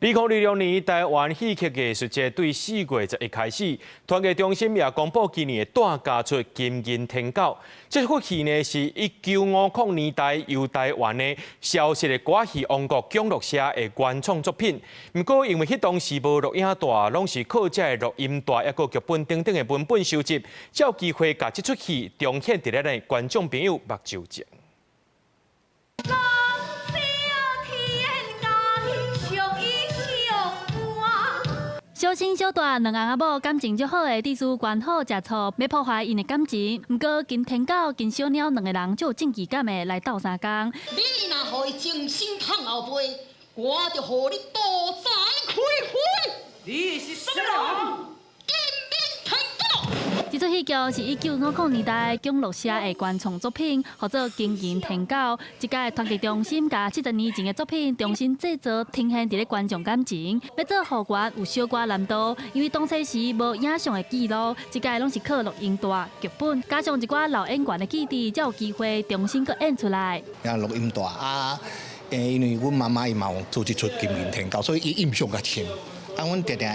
2026年台灣戲劇藝術節對4月11開始，團結中心也公布今年的大家出《金銀天狗》。這出戲呢是1950年代由台灣的消失的歌戲王國姜樂社的原創作品。不過因為迄當時無錄影帶，攏是靠這個錄音帶，抑個劇本等等的文本收集，才有機會把這出戲重現在咱的觀眾朋友目睭前。小生小大兩個阿母感情足好的，地主關好食醋，要破壞因的感情。不過金天狗、金小鳥兩個人就有正義感的來鬥相共。你若互伊精神燙後背，我就互你多彩開花。你是什麼人？這出戲劇是1950年代姜樂社的原創作品，叫做《金銀天狗》。這屆團結中心甲70年前的作品重新製作，呈現在咧觀眾感情。要做好觀有小寡難度，因為當初時無影像的記錄，這屆攏是靠錄音帶、劇本，加上一寡老演員的記憶，才有機會重新擱演出來。錄音帶啊，因為阮媽媽伊嘛有做一出《金銀天狗》，所以伊印象較深。阮常常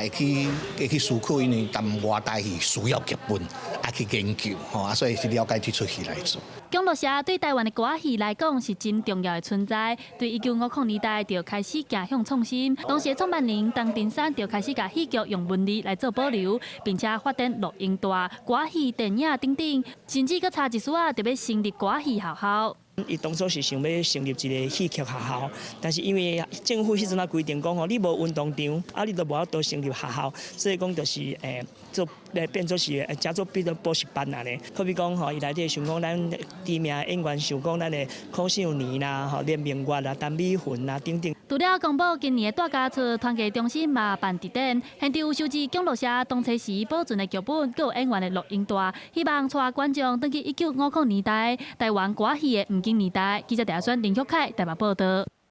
會去思考，因為談外台戲需要劇本，也去研究，所以是了解這出戲來做。姜樂社對台灣的歌戲來講是真重要的存在。對1950年代就開始走向創新，當時的創辦人董丁山就開始把戲劇用文字來做保留，並且發展錄音帶、歌戲、電影等等，甚至閣差一絲就要成立歌戲學校。伊當初是想要成立一個戲劇學校，但是因為政府迄陣啊規定講吼，你無運動場，你都無法度成立學校，所以講就是做變做是加做變做補習班啊咧。可比講吼，伊內底想講咱知名演員，想講咱的柯秀年啦、吼連明月啦、陳美雲啦等等。除了公布今年的大家出團結中心嘛辦地點，現場有收集姜樂社當初時保存的劇本，還有演員的錄音帶，希望帶觀眾回去1950年代台灣歌戲的黃金年代。記者陳亞軒、林旭凱台北報道。